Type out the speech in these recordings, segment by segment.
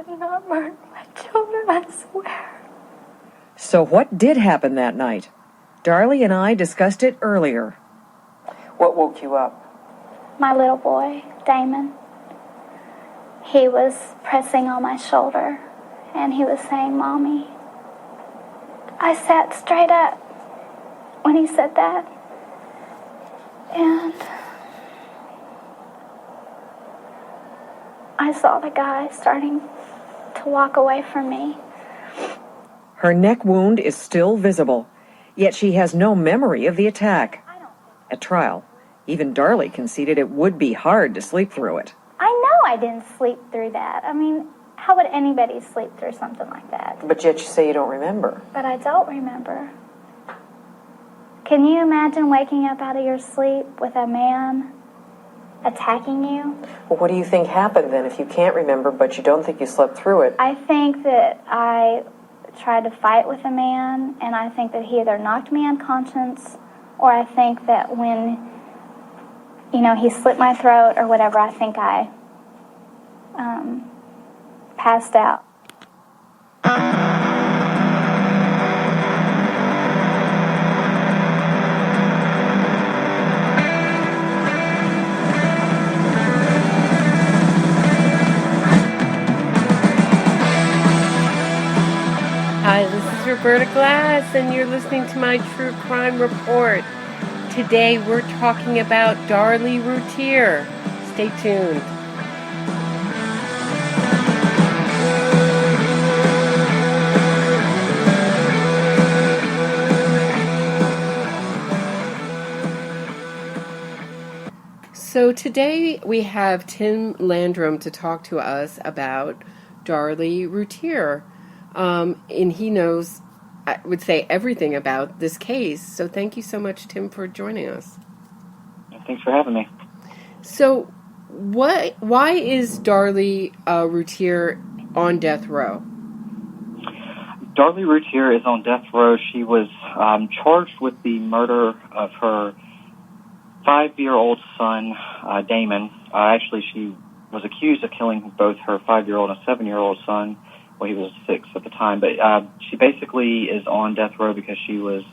better not murder my children, I swear. So what did happen that night? Darlie and I discussed it earlier. What woke you up? My little boy, Damon. He was pressing on my shoulder, and he was saying, "Mommy." I sat straight up when he said that. And I saw the guy starting to walk away from me. Her neck wound is still visible, yet she has no memory of the attack. At trial, even Darlie conceded it would be hard to sleep through it. I know I didn't sleep through that. I mean, how would anybody sleep through something like that? But yet you say you don't remember. But I don't remember. Can you imagine waking up out of your sleep with a man attacking you? Well, what do you think happened then if you can't remember but you don't think you slept through it? I think that I tried to fight with a man, and I think that he either knocked me unconscious, or I think that when, he slit my throat or whatever, I think I passed out. Hi, this is Roberta Glass, and you're listening to my True Crime Report. Today we're talking about Darlie Routier. Stay tuned. So today we have Tim Landrum to talk to us about Darlie Routier. And he knows, I would say, everything about this case. So thank you so much, Tim, for joining us. Thanks for having me. So why is Darlie Routier on death row? Darlie Routier is on death row. She was charged with the murder of her 5-year-old son, Damon. Actually, she was accused of killing both her 5-year-old and 7-year-old son. Well, he was 6 at the time, but she basically is on death row because she was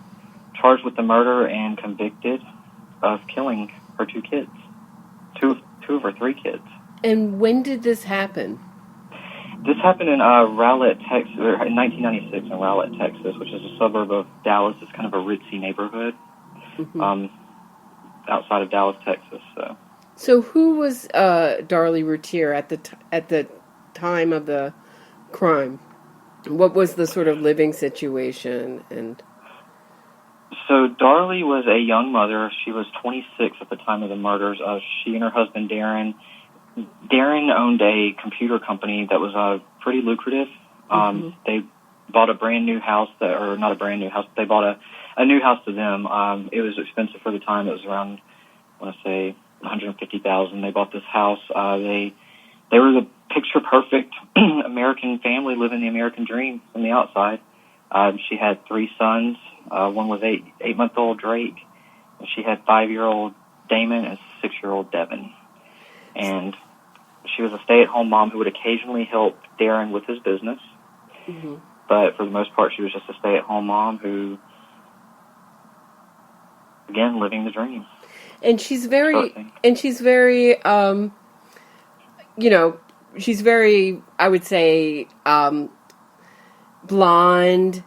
charged with the murder and convicted of killing her 2 kids, two of her 3 kids. And when did this happen? This happened in Rowlett, Texas, in 1996 in Rowlett, Texas, which is a suburb of Dallas. It's kind of a ritzy neighborhood outside of Dallas, Texas. So who was Darlie Routier at the time of the crime? What was the sort of living situation? And so Darlie was a young mother. She was 26 at the time of the murders. She and her husband Darren owned a computer company that was pretty lucrative. They bought a brand new house not a brand new house. They bought a new house to them. It was expensive for the time. It was around, I want to say, $150,000. They bought this house. They were the picture-perfect American family living the American dream from the outside. She had 3 sons. One was 8-month-old Drake. And she had 5-year-old Damon and 6-year-old Devin. And she was a stay-at-home mom who would occasionally help Darren with his business. Mm-hmm. But for the most part, she was just a stay-at-home mom who, again, living the dream. And she's very, she's very, I would say, blonde.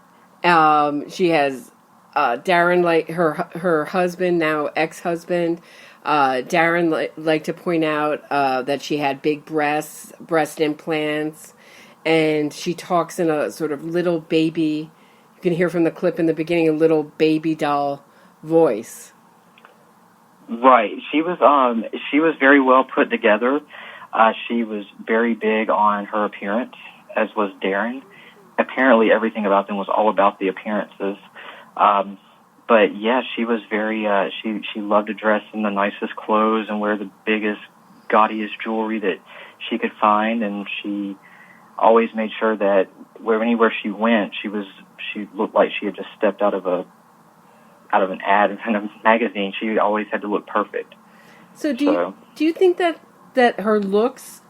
She has Darren, like her husband, now ex-husband. Darren liked to point out that she had big breast implants, and she talks in a sort of little baby. You can hear from the clip in the beginning a little baby doll voice. Right. She was very well put together. She was very big on her appearance, as was Darren. Apparently, everything about them was all about the appearances. But yeah, she was very. She loved to dress in the nicest clothes and wear the biggest, gaudiest jewelry that she could find, and she always made sure that anywhere she went, she looked like she had just stepped out of an ad in a magazine. She always had to look perfect. So do you think that her looks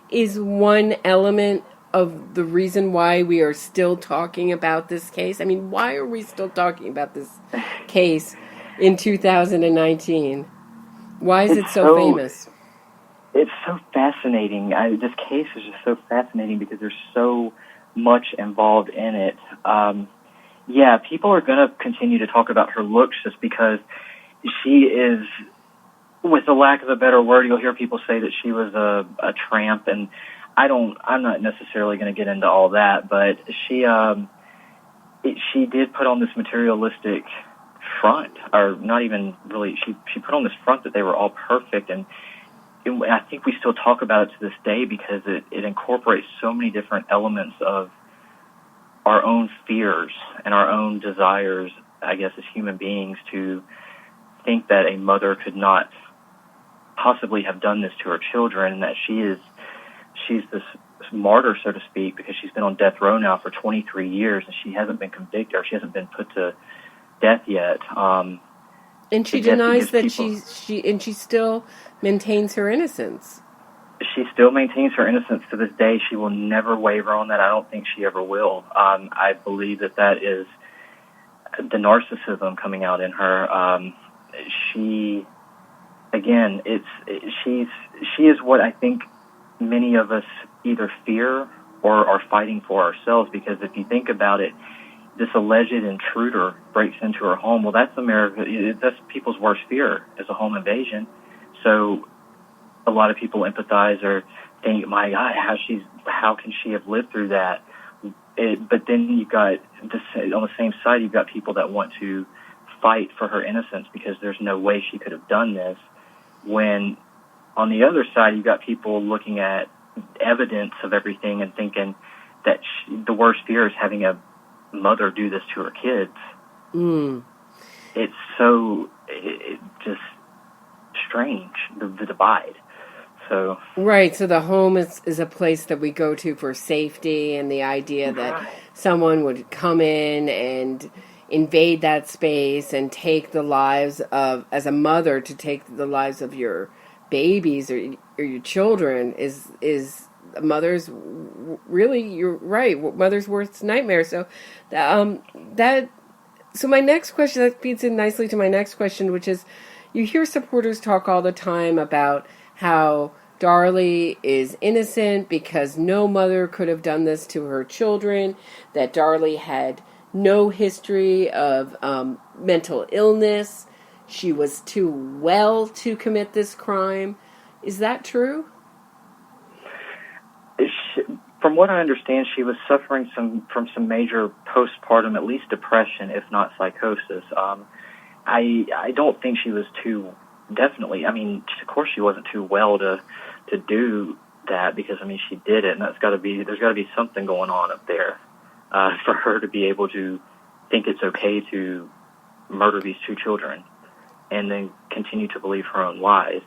is one element the reason why we are still talking about this case? I mean, why are we still talking about this case in 2019? Why is it so famous? It's so fascinating. This case is just so fascinating because there's so much involved in it. Yeah, people are going to continue to talk about her looks just because she is, with the lack of a better word, you'll hear people say that she was a tramp, and I'm not necessarily going to get into all that, but she did put on this materialistic front, or not even really, she put on this front that they were all perfect, and I think we still talk about it to this day because it incorporates so many different elements of our own fears and our own desires, I guess, as human beings, to think that a mother could not possibly have done this to her children, and that she's this martyr, so to speak, because she's been on death row now for 23 years and she hasn't been convicted, or she hasn't been put to death yet. And she denies that she still maintains her innocence. She still maintains her innocence to this day. She will never waver on that. I don't think she ever will. I believe that is the narcissism coming out in her. She is what I think many of us either fear or are fighting for ourselves, because if you think about it, this alleged intruder breaks into her home. Well, that's that's people's worst fear, is a home invasion. So a lot of people empathize or think, my God, how can she have lived through that? But then you've got on the same side, you've got people that want to fight for her innocence because there's no way she could have done this. When on the other side, you've got people looking at evidence of everything and thinking that the worst fear is having a mother do this to her kids. It's just strange, the divide. So right, so the home is a place that we go to for safety, and the idea that someone would come in and invade that space and take the lives of, as a mother, to take the lives of your babies or your children is a mother's, really, you're right, mother's worst nightmare. So so my next question, that feeds in nicely to my next question, which is, you hear supporters talk all the time about how Darlie is innocent because no mother could have done this to her children, that Darlie had no history of mental illness, she was too well to commit this crime. Is that true? From what I understand, she was suffering from some major postpartum, at least depression, if not psychosis. I don't think she was too, definitely, I mean, of course she wasn't too well to do that, because, I mean, she did it, and there's got to be something going on up there for her to be able to think it's okay to murder these two children and then continue to believe her own lies.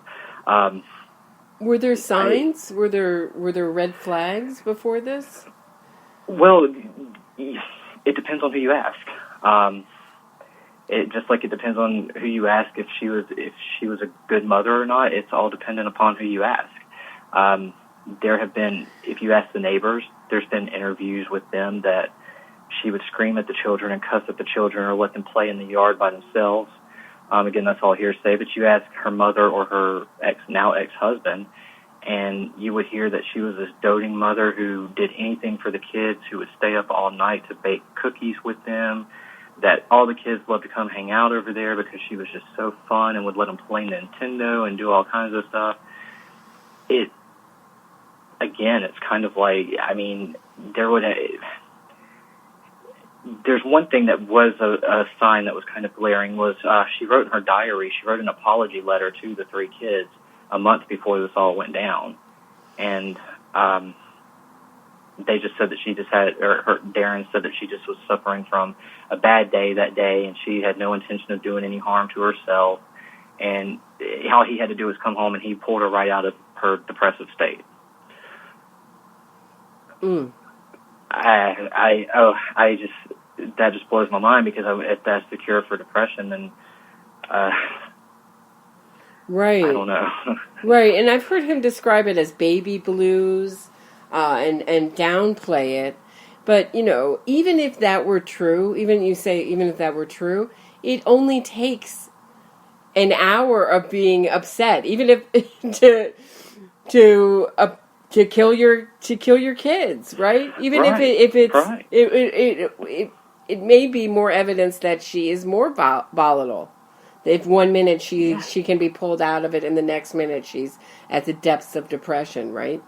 Were there signs? Were there red flags before this? Well, it depends on who you ask. It just like it depends on who you ask if she was a good mother or not. It's all dependent upon who you ask. There have been, if you ask the neighbors, there's been interviews with them that she would scream at the children and cuss at the children or let them play in the yard by themselves. Again, that's all hearsay, but you ask her mother or her now ex-husband, and you would hear that she was this doting mother who did anything for the kids, who would stay up all night to bake cookies with them, that all the kids loved to come hang out over there because she was just so fun and would let them play Nintendo and do all kinds of stuff. Again, it's kind of like, I mean, there's one thing that was a sign that was kind of glaring was she wrote in her diary, she wrote an apology letter to the three kids a month before this all went down. And they just said that she just had, Darren said that she just was suffering from a bad day that day, and she had no intention of doing any harm to herself. And all he had to do was come home, and he pulled her right out of her depressive state. That just blows my mind, because if that's the cure for depression, then right. I don't know. Right, and I've heard him describe it as baby blues. and downplay it. But, even if that were true, even if that were true, it only takes an hour of being upset, even if to kill your kids, right? Even Right. if it's Right. it may be more evidence that she is more volatile. If one minute she can be pulled out of it, and the next minute she's at the depths of depression, right?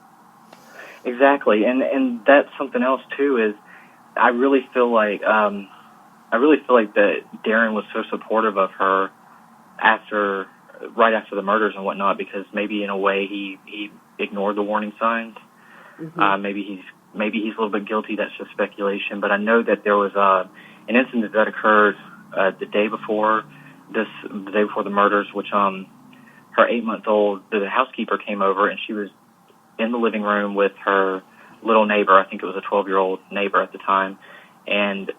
Exactly, and that's something else too. Is I really feel like that Darren was so supportive of her right after the murders and whatnot, because maybe in a way he ignored the warning signs. Mm-hmm. Maybe he's a little bit guilty. That's just speculation. But I know that there was an incident that occurred the day before the murders, which her 8-month-old, the housekeeper came over, and she was in the living room with her little neighbor. I think it was a 12-year-old neighbor at the time, and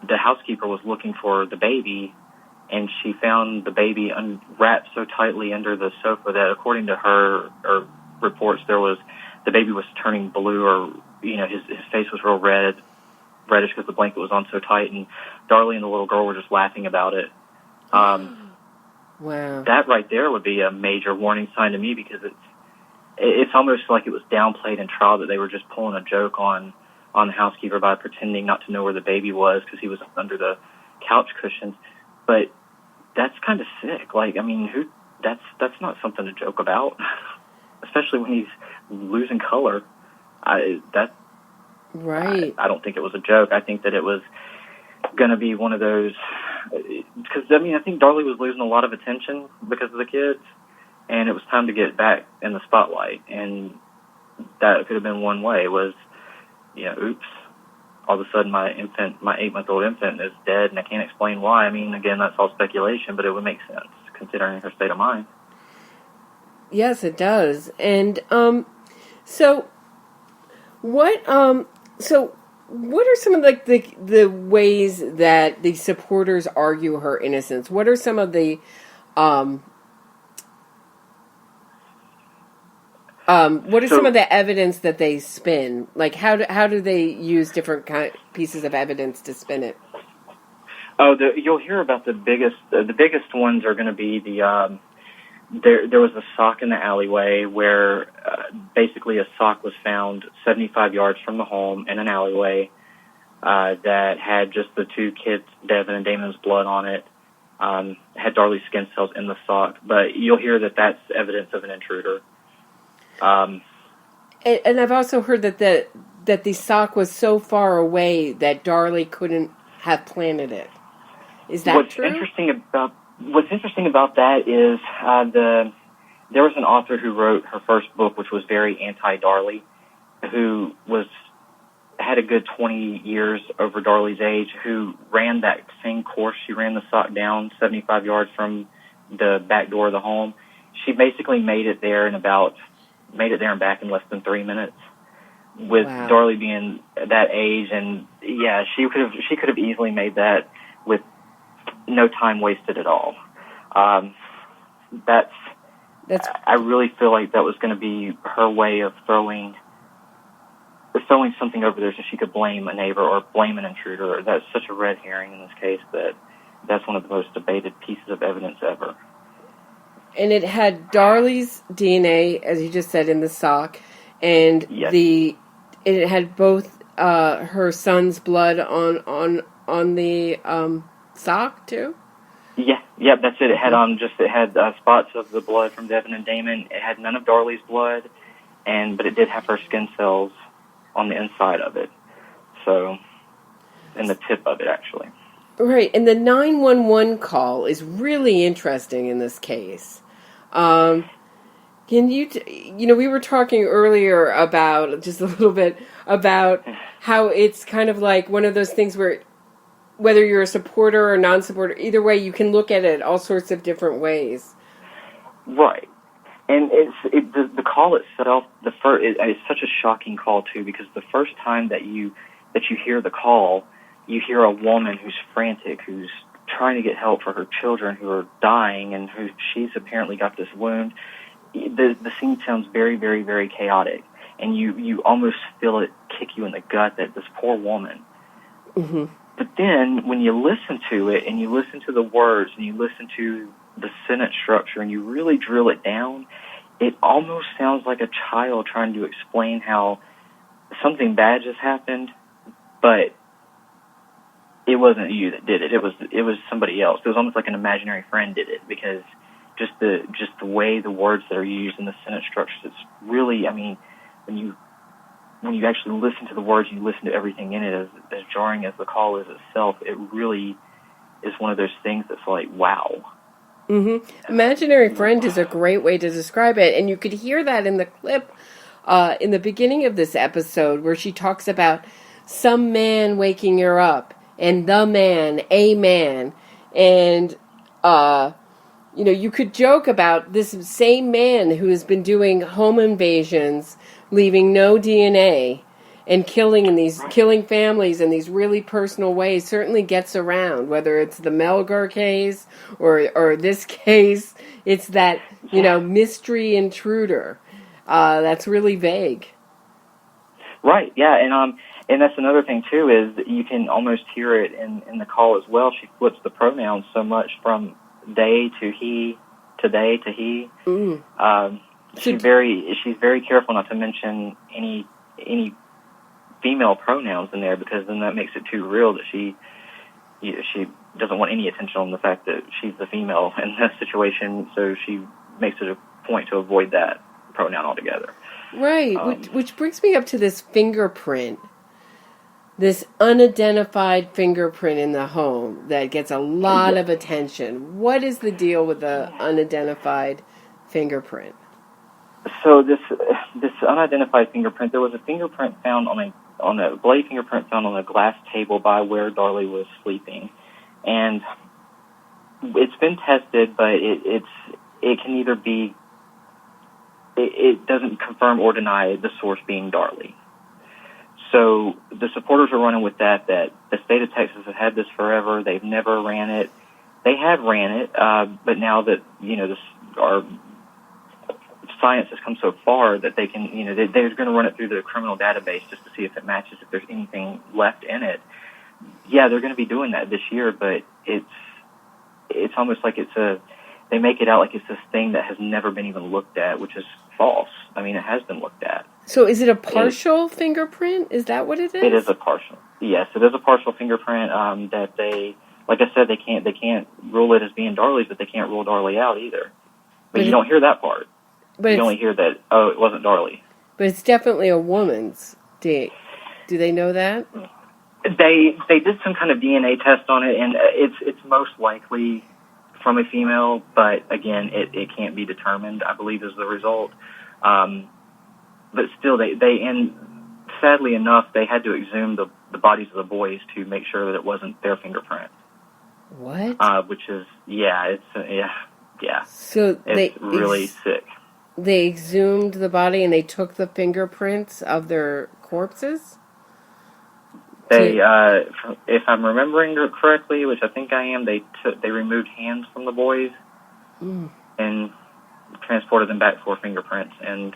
the housekeeper was looking for the baby, and she found the baby wrapped so tightly under the sofa that, according to her or reports, the baby was turning blue, or his face was real reddish because the blanket was on so tight, and Darlie and the little girl were just laughing about it. Wow. That right there would be a major warning sign to me, because it's almost like it was downplayed in trial that they were just pulling a joke on the housekeeper by pretending not to know where the baby was because he was under the couch cushions. But that's kind of sick. Like, I mean, that's not something to joke about, especially when he's losing color. Right. I don't think it was a joke. I think that it was going to be one of those, because I think Darlie was losing a lot of attention because of the kids, and it was time to get back in the spotlight. And that could have been one way, was, oops, all of a sudden my 8-month-old infant is dead, and I can't explain why. I mean, again, that's all speculation, but it would make sense considering her state of mind. Yes, it does. And so what are some of the ways that the supporters argue her innocence? What are some of the some of the evidence that they spin? Like, how do they use different pieces of evidence to spin it? Oh, you'll hear about the biggest ones are going to be the there was a sock in the alleyway where basically a sock was found 75 yards from the home in an alleyway that had just the two kids, Devin and Damon's blood on it. Had Darlie's skin cells in the sock, but you'll hear that that's evidence of an intruder. And I've also heard that the sock was so far away that Darlie couldn't have planted it. Is that true? What's interesting about that is there was an author who wrote her first book, which was very anti-Darlie, who had a good 20 years over Darlie's age, who ran that same course. She ran the sock down 75 yards from the back door of the home. She basically made it there and back in less than 3 minutes. With Wow. Darlie being that age, and yeah, she could have easily made that with no time wasted at all. That's. I really feel like that was going to be her way of throwing something over there so she could blame a neighbor or blame an intruder. That's such a red herring in this case that's one of the most debated pieces of evidence ever. And it had Darlie's DNA, as you just said, in the sock, and Yes. it had both her son's blood on the sock too. Yeah, that's it. It had spots of the blood from Devin and Damon. It had none of Darlie's blood, but it did have her skin cells on the inside of it. So, in the tip of it, actually. Right, and the 911 call is really interesting in this case. Can you, we were talking earlier about, just a little bit, about how it's kind of like one of those things where whether you're a supporter or non-supporter, either way, you can look at it all sorts of different ways. Right. And the call itself, it's such a shocking call, too, because the first time that you hear the call, you hear a woman who's frantic, who's trying to get help for her children who are dying, and who she's apparently got this wound. The scene sounds very, very, very chaotic. and you almost feel it kick you in the gut that this poor woman. Mm-hmm. But then when you listen to it and you listen to the words and you listen to the sentence structure and you really drill it down, it almost sounds like a child trying to explain how something bad just happened, but it wasn't you that did it. It was somebody else. It was almost like an imaginary friend did it, because just the way the words that are used in the sentence structures, it's really, I mean, when you actually listen to the words and you listen to everything in it, as jarring as the call is itself, it really is one of those things that's like, wow. Mm-hmm. Imaginary friend is a great way to describe it, and you could hear that in the clip in the beginning of this episode where she talks about some man waking her up, and the man, a man, and you could joke about this same man who has been doing home invasions, leaving no DNA, and killing families in these really personal ways, certainly gets around. Whether it's the Melgar case or this case, it's that mystery intruder that's really vague. Right. Yeah. And that's another thing too, is that you can almost hear it in the call as well. She flips the pronouns so much from they to he to they to he. She's very careful not to mention any female pronouns in there, because then that makes it too real that she doesn't want any attention on the fact that she's the female in this situation. So she makes it a point to avoid that pronoun altogether. Right. Which brings me up to this fingerprint. This unidentified fingerprint in the home that gets a lot of attention. What is the deal with the unidentified fingerprint? So this unidentified fingerprint, there was a fingerprint found on a blade fingerprint found on a glass table by where Darlie was sleeping, and it's been tested, but it can either be, it doesn't confirm or deny the source being Darlie. So the supporters are running with that the state of Texas has had this forever. They've never ran it. They have ran it, but now that our science has come so far that they can, they're going to run it through the criminal database just to see if it matches, if there's anything left in it. Yeah, they're going to be doing that this year, but it's almost like they make it out like it's this thing that has never been even looked at, which is false. I mean, it has been looked at. So is it a partial fingerprint? Is that what it is? It is a partial. Yes, it is a partial fingerprint that they, like I said, they can't rule it as being Darlie's, but they can't rule Darlie out either. But you don't hear that part. But you only hear that, it wasn't Darlie. But it's definitely a woman's. Do they know that? They did some kind of DNA test on it, and it's most likely from a female, but again, it can't be determined, I believe, is the result. But still, they and sadly enough, they had to exhume the bodies of the boys to make sure that it wasn't their fingerprint. What? Which is, yeah. So it's really sick. They exhumed the body and they took the fingerprints of their corpses? They, if I'm remembering correctly, which I think I am, they removed hands from the boys and transported them back for fingerprints, and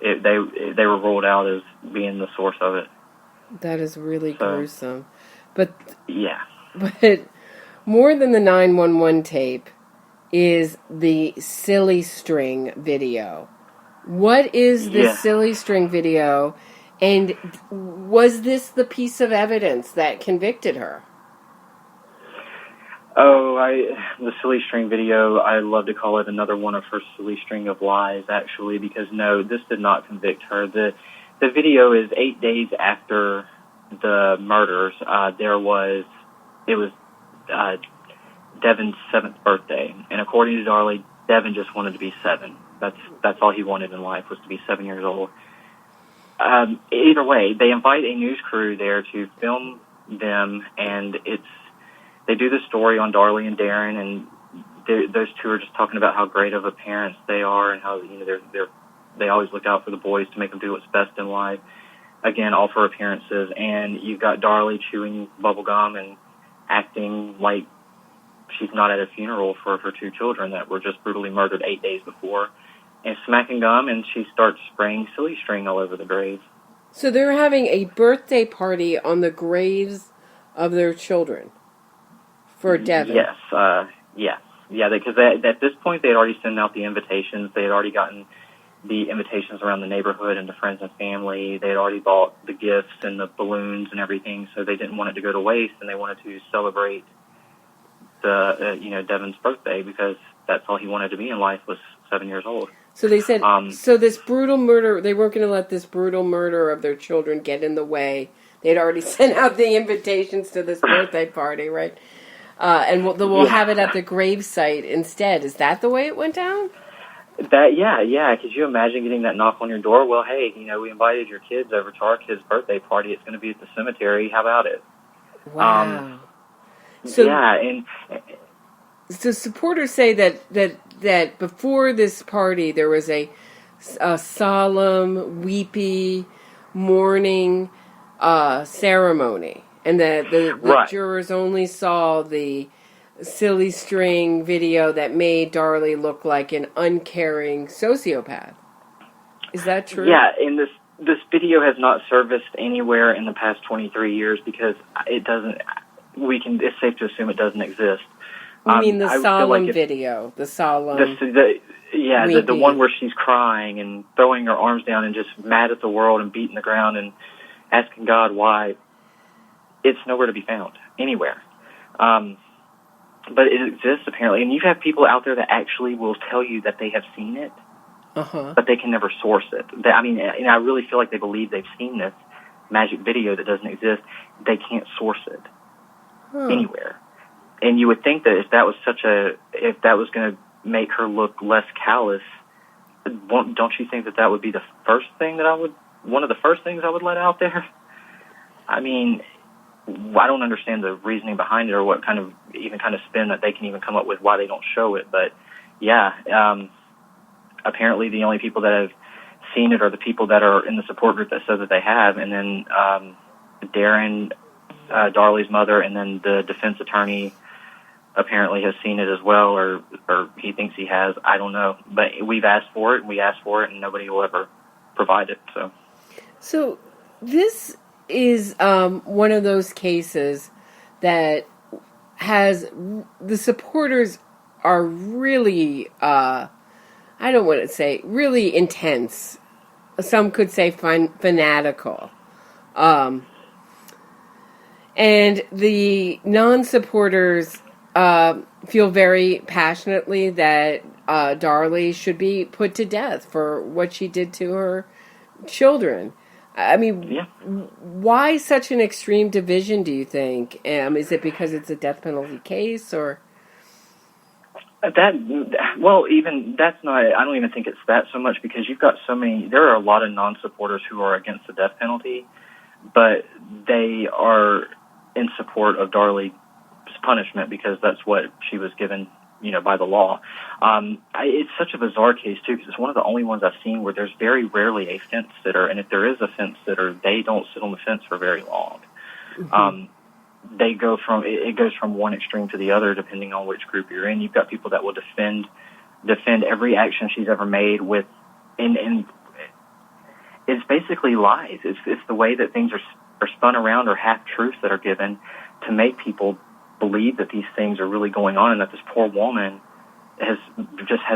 they were ruled out as being the source of it. That is really gruesome. But yeah. But more than the 911 tape is the silly string video. What is this silly string video? And was this the piece of evidence that convicted her? Oh, the silly string video, I love to call it another one of her silly string of lies, actually, because no, this did not convict her. The video is 8 days after the murders. It was Devin's 7th birthday, and according to Darlie, Devin just wanted to be 7. That's all he wanted in life, was to be 7 years old. Either way, they invite a news crew there to film them, and they do the story on Darlie and Darren, and those two are just talking about how great of a parents they are, and how they always look out for the boys to make them do what's best in life. Again, all for appearances, and you've got Darlie chewing bubble gum and acting like she's not at a funeral for her 2 children that were just brutally murdered 8 days before. and smacking gum, and she starts spraying silly string all over the grave. So they're having a birthday party on the graves of their children for Devin. Yes, yes. Yeah, because at this point they had already sent out the invitations. They had already gotten the invitations around the neighborhood and to friends and family. They had already bought the gifts and the balloons and everything, so they didn't want it to go to waste, and they wanted to celebrate Devin's birthday, because that's all he wanted to be in life, was 7 years old. So they said, so this brutal murder, they weren't going to let this brutal murder of their children get in the way. They'd already sent out the invitations to this birthday party, right? And we'll have it at the gravesite instead. Is that the way it went down? Yeah. Could you imagine getting that knock on your door? Well, hey, we invited your kids over to our kid's birthday party. It's going to be at the cemetery. How about it? Wow. So supporters say that before this party there was a solemn, weepy, mourning ceremony, and that the jurors only saw the silly string video that made Darlie look like an uncaring sociopath. Is that true? Yeah, and this video has not surfaced anywhere in the past 23 years because it doesn't. It's safe to assume it doesn't exist. You mean the solemn video? The solemn... the one where she's crying and throwing her arms down and just mad at the world and beating the ground and asking God why. It's nowhere to be found, anywhere. But it exists, apparently. And you have people out there that actually will tell you that they have seen it, but they can never source it. And I really feel like they believe they've seen this magic video that doesn't exist. They can't source it anywhere. And you would think that if that was going to make her look less callous, don't you think that would be the first thing one of the first things I would let out there? I mean, I don't understand the reasoning behind it or what kind of spin that they can even come up with why they don't show it. But apparently the only people that have seen it are the people that are in the support group that said that they have, and then Darren, Darlie's mother, and then the defense attorney apparently has seen it as well, or he thinks he has. I don't know. But we've asked for it, and nobody will ever provide it. So this is one of those cases that has the supporters are really, I don't want to say really intense. Some could say fanatical. And the non-supporters feel very passionately that Darlie should be put to death for what she did to her children. I mean, why such an extreme division, do you think? Is it because it's a death penalty case, or? I don't even think it's that so much, because you've got there are a lot of non-supporters who are against the death penalty, but they are in support of Darlie's punishment because that's what she was given, by the law. It's such a bizarre case too, because it's one of the only ones I've seen where there's very rarely a fence sitter, and if there is a fence sitter, they don't sit on the fence for very long. Mm-hmm. It goes from one extreme to the other depending on which group you're in. You've got people that will defend every action she's ever made and it's basically lies. It's the way that things are spun around, or half truths that are given to make people believe that these things are really going on, and that this poor woman has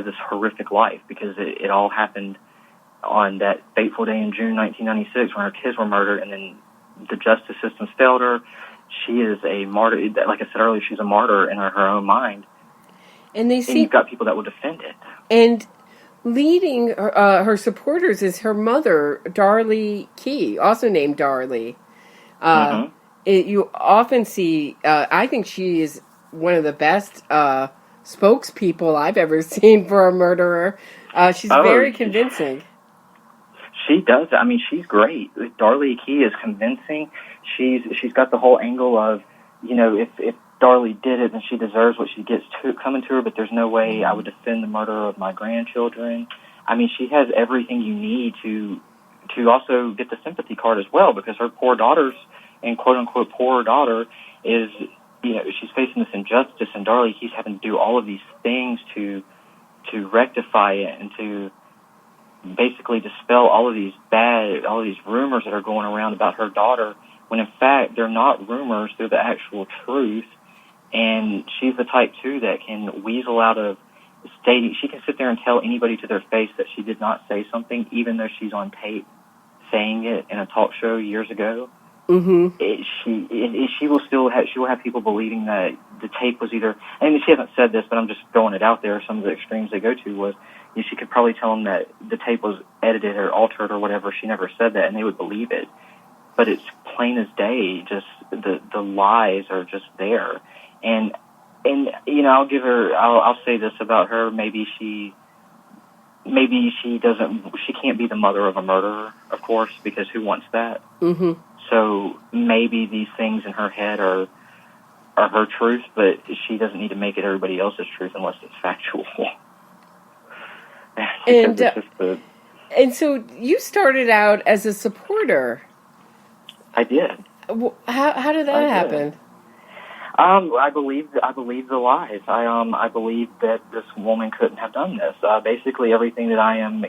this horrific life, because it all happened on that fateful day in June 1996 when her kids were murdered, and then the justice system failed her. She is a martyr. Like I said earlier, she's a martyr in her own mind. And you've got people that will defend it. And leading her supporters is her mother, Darlie Key, also named Darlie. You often see, I think she is one of the best spokespeople I've ever seen for a murderer. She's very convincing. She does. I mean, she's great. Darlie Key is convincing. She's got the whole angle of, if Darlie did it, then she deserves what she gets coming to her, but there's no way I would defend the murder of my grandchildren. I mean, she has everything you need to also get the sympathy card as well, because her poor daughter's, and quote-unquote poor daughter, is, she's facing this injustice, and Darlie Key's having to do all of these things to rectify it and to basically dispel all of these rumors that are going around about her daughter, when in fact they're not rumors, they're the actual truth. And she's the type, too, that can weasel out of stating. She can sit there and tell anybody to their face that she did not say something, even though she's on tape saying it in a talk show years ago. Mm-hmm. She will have people believing that the tape was either, I mean, she hasn't said this, but I'm just throwing it out there. Some of the extremes they go to was, she could probably tell them that the tape was edited or altered or whatever. She never said that, and they would believe it. But it's plain as day. Just the lies are just there. And I'll say this about her. Maybe she can't be the mother of a murderer, of course, because who wants that? Mm-hmm. So maybe these things in her head are her truth, but she doesn't need to make it everybody else's truth unless it's factual. And so you started out as a supporter. I did. How did that happen? I believe the lies. I believe that this woman couldn't have done this. Basically, everything that I'm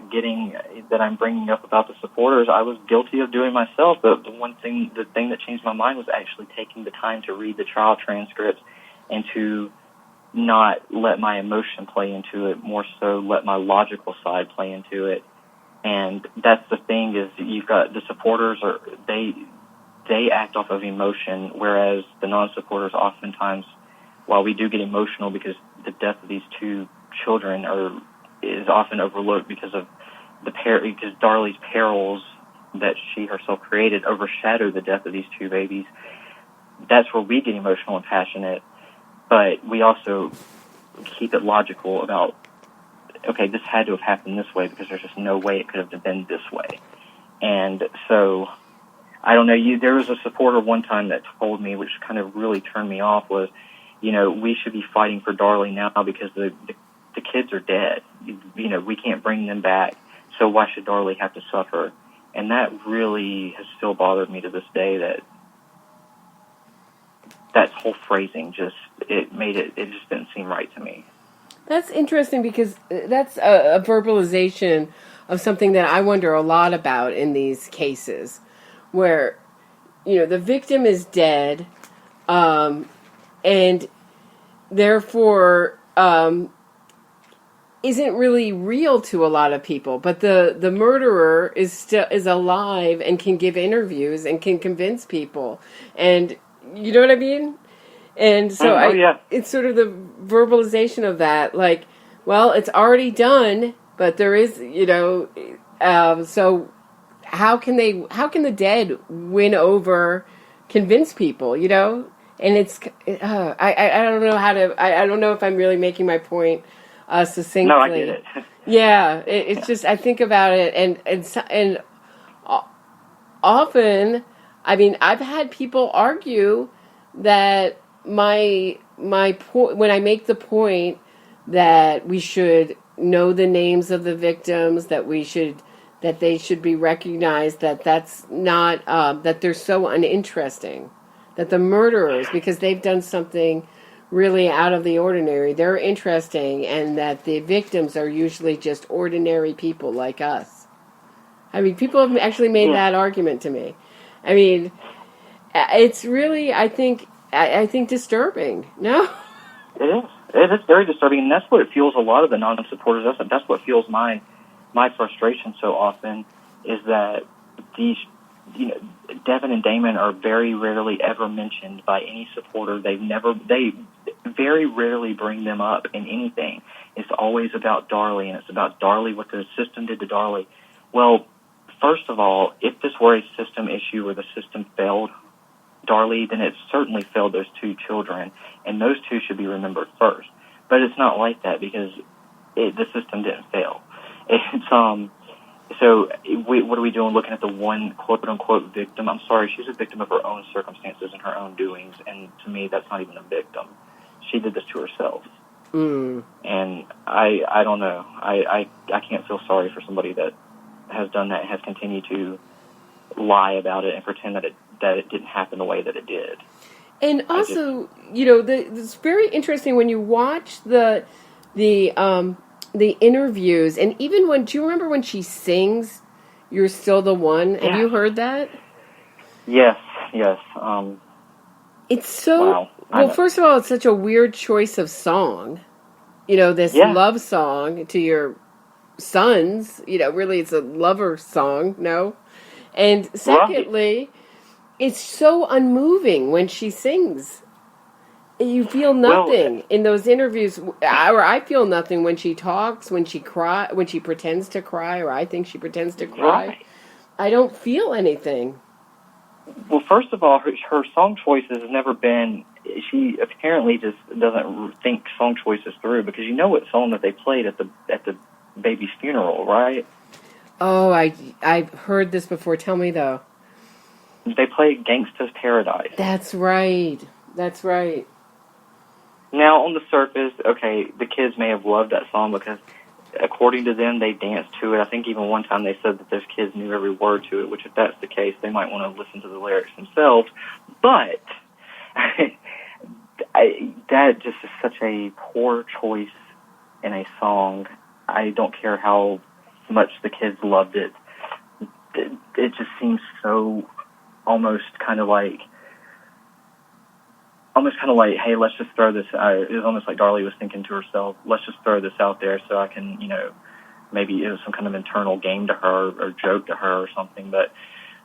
bringing up about the supporters, I was guilty of doing myself. But the thing that changed my mind was actually taking the time to read the trial transcripts and to not let my emotion play into it, more so let my logical side play into it. And that's the thing, is you've got the supporters they act off of emotion, whereas the non-supporters oftentimes, while we do get emotional because the death of these two children is often overlooked because of because Darlie's perils that she herself created overshadow the death of these two babies. That's where we get emotional and passionate, but we also keep it logical about, okay, this had to have happened this way because there's just no way it could have been this way. And so, I don't know, there was a supporter one time that told me, which kind of really turned me off, was, we should be fighting for Darlie now because the kids are dead. We can't bring them back, so why should Darlie have to suffer? And that really has still bothered me to this day, that whole phrasing it just didn't seem right to me. That's interesting because that's a verbalization of something that I wonder a lot about in these cases, where, the victim is dead, and therefore isn't really real to a lot of people. But the murderer is alive and can give interviews and can convince people, and you know what I mean. And so it's sort of the verbalization of that, like, well, it's already done, but there is, so how can the dead win over, convince people, And it's, I don't know how to, I don't know if I'm really making my point succinctly. No, I get it. Yeah, it's just, I think about it, and often, I mean, I've had people argue that my point, when I make the point that we should know the names of the victims, that they should be recognized, that's not, that they're so uninteresting, that the murderers, because they've done something really out of the ordinary, they're interesting, and that the victims are usually just ordinary people like us. I mean, people have actually made that argument to me. I mean, it's really, I think disturbing. No? It is. It is very disturbing, and that's what fuels a lot of the non-supporters. That's what fuels my frustration so often, is that these, Devin and Damon are very rarely ever mentioned by any supporter. They very rarely bring them up in anything. It's always about Darlie, and it's about Darlie, what the system did to Darlie. Well, first of all, if this were a system issue where the system failed Darlie, then it certainly failed those two children, and those two should be remembered first. But it's not like that, because the system didn't fail. So what are we doing looking at the one quote-unquote victim? I'm sorry, she's a victim of her own circumstances and her own doings, and to me, that's not even a victim. She did this to herself. Mm. And I don't know. I can't feel sorry for somebody that has done that and has continued to lie about it and pretend that it didn't happen the way that it did. And also, it's very interesting when you watch the the interviews, and even do you remember when she sings, "You're Still the One"? Have you heard that? Yes. It's so, wow. well, first of all, it's such a weird choice of song. This love song to your sons, really it's a lover song, no? And secondly, it's so unmoving when she sings. You feel nothing in those interviews, or I feel nothing when she talks, when she pretends to cry, or I think she pretends to cry. Right. I don't feel anything. Well, first of all, her song choices have never been. She apparently just doesn't think song choices through, because you know what song that they played at the baby's funeral, right? Oh, I've heard this before. Tell me though. They played "Gangsta's Paradise." That's right. Now, on the surface, okay, the kids may have loved that song because, according to them, they danced to it. I think even one time they said that those kids knew every word to it, which if that's the case, they might want to listen to the lyrics themselves. But that just is such a poor choice in a song. I don't care how much the kids loved it. It just seems so almost kind of like, hey, let's just throw this. It was almost like Darlie was thinking to herself, let's just throw this out there so I can, maybe it was some kind of internal game to her or joke to her or something. But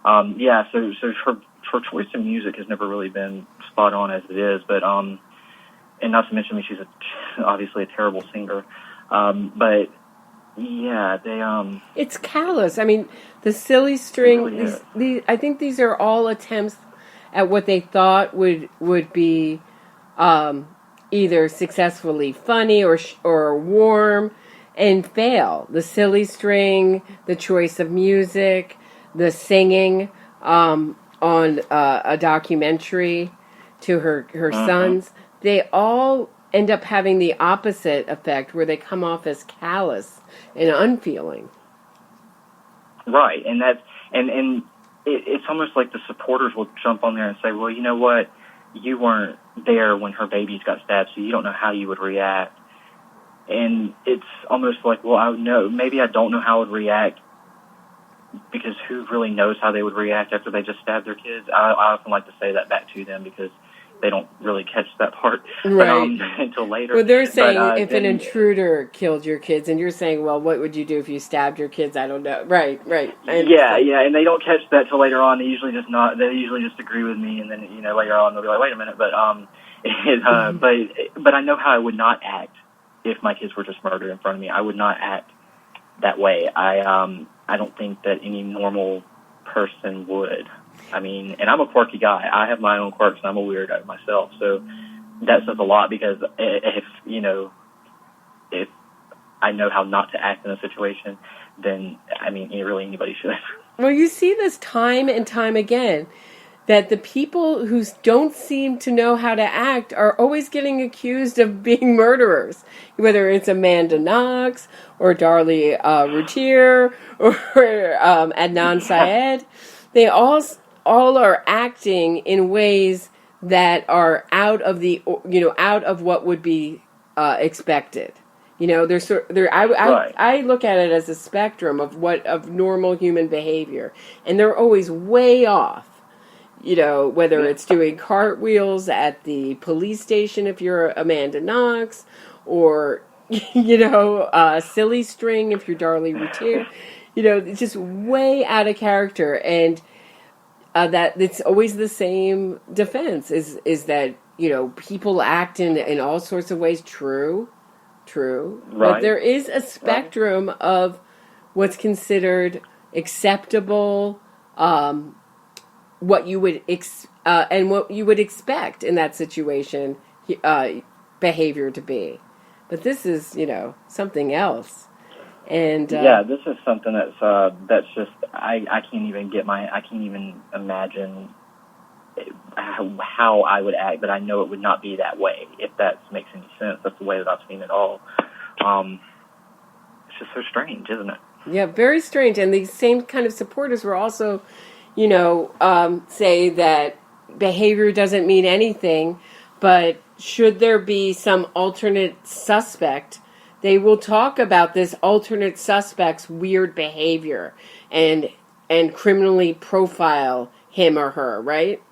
so her choice in music has never really been spot on as it is. But and not to mention, she's obviously a terrible singer. But yeah, they it's callous. I mean, the silly string. Really these I think these are all attempts at what they thought would be either successfully funny or warm, and fail. The silly string, the choice of music, the singing on a documentary to her sons. They all end up having the opposite effect, where they come off as callous and unfeeling. Right, and that's and it's almost like the supporters will jump on there and say, well, you know what, you weren't there when her babies got stabbed, so you don't know how you would react. And it's almost like, well, I know, maybe I don't know how I would react, because who really knows how they would react after they just stabbed their kids? I often like to say that back to them, because they don't really catch that part until later. Well, they're saying if an intruder killed your kids, and you're saying, well, what would you do if you stabbed your kids? I don't know. Right. Yeah, and they don't catch that till later on. They usually just agree with me, and then later on they'll be like, wait a minute, but but I know how I would not act if my kids were just murdered in front of me. I would not act that way. I don't think that any normal person would. I mean, and I'm a quirky guy. I have my own quirks, and I'm a weirdo myself. So that says a lot, because if I know how not to act in a situation, then, I mean, really anybody should. Well, you see this time and time again, that the people who don't seem to know how to act are always getting accused of being murderers, whether it's Amanda Knox or Darlie Routier or Adnan Syed. They all are acting in ways that are out of what would be expected. I look at it as a spectrum of normal human behavior, and they're always way off. Whether it's doing cartwheels at the police station if you're Amanda Knox, or silly string if you're Darlie Routier. It's just way out of character, and that it's always the same defense is that people act in all sorts of ways. True, right. But there is a spectrum of what's considered acceptable, what you would and what you would expect in that situation behavior to be. But this is something else. And this is something that's just I can't even imagine how I would act, but I know it would not be that way, if that makes any sense. That's the way that I've seen it all. It's just so strange, isn't it? Yeah, very strange. And these same kind of supporters were also, say that behavior doesn't mean anything, but should there be some alternate suspect they will talk about this alternate suspect's weird behavior and criminally profile him or her, right?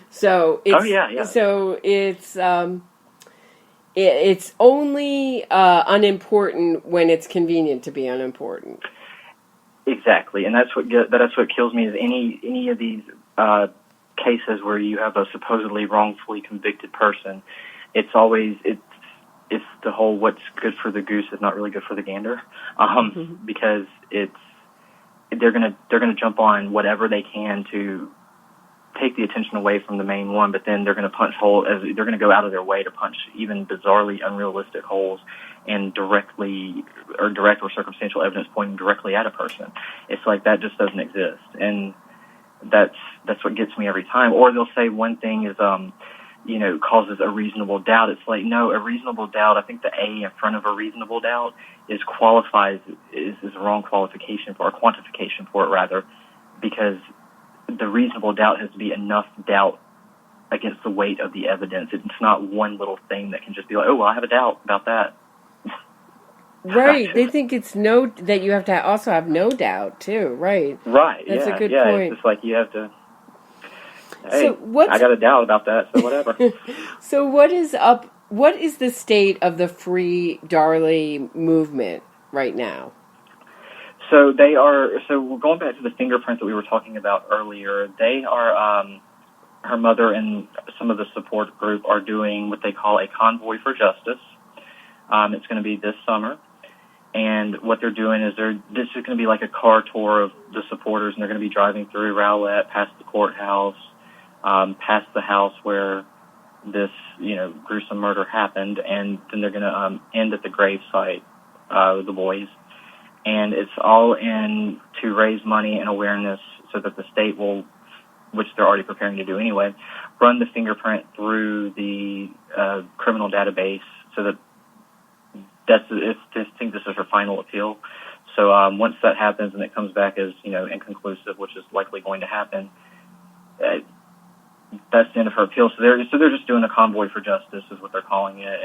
So it's it's only unimportant when it's convenient to be unimportant. Exactly, and that's what kills me is any of these cases where you have a supposedly wrongfully convicted person. It's always it's the whole what's good for the goose is not really good for the gander, because they're gonna jump on whatever they can to take the attention away from the main one, but then they're going to they're going to go out of their way to punch even bizarrely unrealistic holes and direct or circumstantial evidence pointing directly at a person. It's like that just doesn't exist, and that's what gets me every time. Or they'll say one thing is causes a reasonable doubt. It's like, no, a reasonable doubt, I think the A in front of a reasonable doubt is the wrong qualification for, or quantification for it rather, because the reasonable doubt has to be enough doubt against the weight of the evidence. It's not one little thing that can just be like, oh, well, I have a doubt about that. Right. They think it's that you have to also have no doubt, too. Right. Right. That's a good point. It's just like you have to, hey, I got a doubt about that, so whatever. So what is the state of the Free Darlie movement right now? So we're going back to the fingerprint that we were talking about earlier. They are, her mother and some of the support group are doing what they call a convoy for justice. It's going to be this summer. And what they're doing is this is going to be like a car tour of the supporters, and they're going to be driving through Rowlett, past the courthouse, past the house where this, gruesome murder happened, and then they're going to end at the grave site, the boys. And it's all to raise money and awareness so that the state will, which they're already preparing to do anyway, run the fingerprint through the criminal database so that I think this is her final appeal. So once that happens and it comes back as, inconclusive, which is likely going to happen, that's the end of her appeal. So they're just doing a convoy for justice is what they're calling it.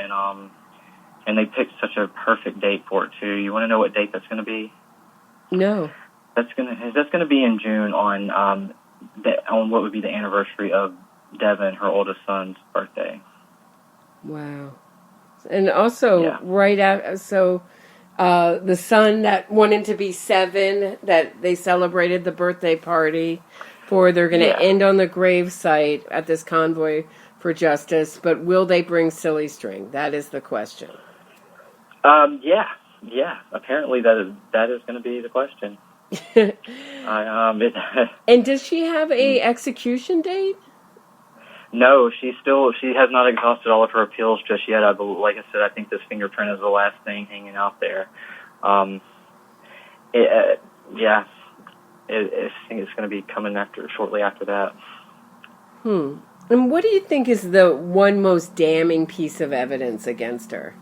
And they picked such a perfect date for it, too. You want to know what date that's going to be? No. That's going to be in June on what would be the anniversary of Devin, her oldest son's birthday. Wow. And also, right after, the son that wanted to be 7, that they celebrated the birthday party for, they're going to end on the grave site at this convoy for justice, but will they bring silly string? That is the question. Apparently that is going to be the question. And does she have a execution date? No, she has not exhausted all of her appeals just yet. Like I said, I think this fingerprint is the last thing hanging out there. I think it's going to be coming shortly after that. And what do you think is the one most damning piece of evidence against her?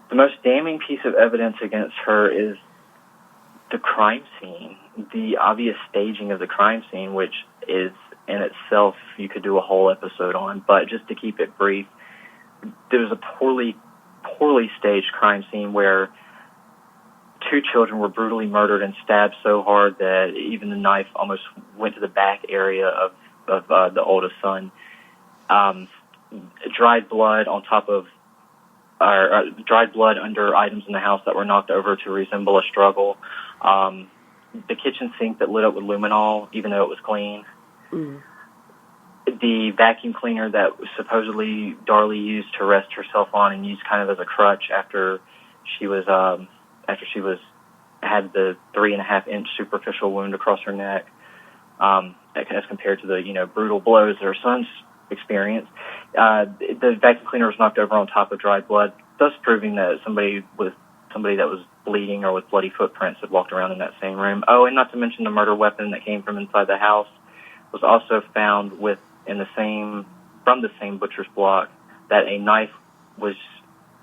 The most damning piece of evidence against her is the crime scene, the obvious staging of the crime scene, which is in itself you could do a whole episode on. But just to keep it brief, there's a poorly staged crime scene where 2 children were brutally murdered and stabbed so hard that even the knife almost went to the back area of the oldest son. Dried blood on top of, or dried blood under items in the house that were knocked over to resemble a struggle. The kitchen sink that lit up with luminol, even though it was clean. The vacuum cleaner that supposedly Darlie used to rest herself on and used kind of as a crutch after she had the 3.5-inch superficial wound across her neck, as compared to the brutal blows that her son's experienced. The vacuum cleaner was knocked over on top of dried blood, thus proving that somebody that was bleeding or with bloody footprints had walked around in that same room. Oh, and not to mention the murder weapon that came from inside the house was also found from the same butcher's block, that a knife was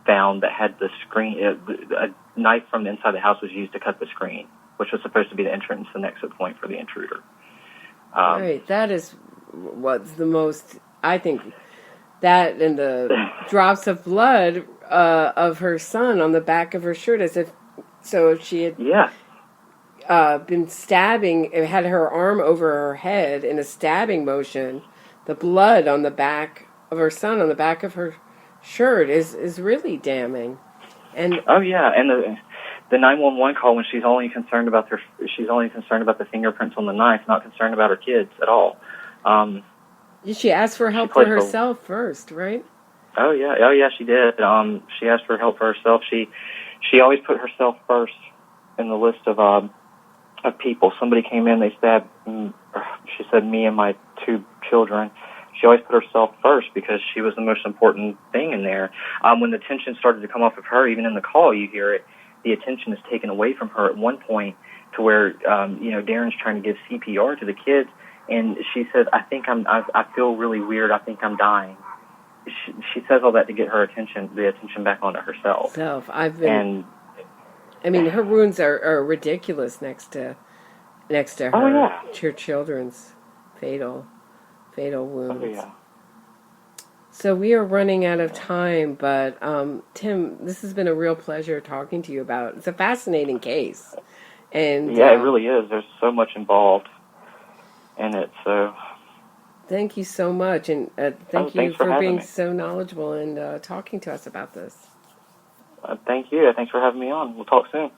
found that had the screen. A knife from the inside the house was used to cut the screen, which was supposed to be the entrance and exit point for the intruder. Right, that is what's the most, I think, that and the drops of blood of her son on the back of her shirt, as if if she had been stabbing, had her arm over her head in a stabbing motion. The blood on the back of her son on the back of her shirt is really damning. And the 911 call when she's only concerned about the fingerprints on the knife, not concerned about her kids at all. She asked for help for herself first, right? Oh yeah, she did. She asked for help for herself. She always put herself first in the list of people. Somebody came in, they stabbed. She said me and my 2 children. She always put herself first because she was the most important thing in there. When the tension started to come off of her, even in the call, you hear it. The attention is taken away from her at one point to where Darren's trying to give CPR to the kids, and she says, I feel really weird. I think I'm dying." She says all that to get her the attention back onto herself. Her wounds are ridiculous next to her. Oh yeah. Her children's fatal wounds. Oh yeah. So we are running out of time, but Tim, this has been a real pleasure talking to you about. It's a fascinating case, and it really is. There's so much involved in it. So thank you so much, and thank you for being so knowledgeable and talking to us about this. Thank you. Thanks for having me on. We'll talk soon.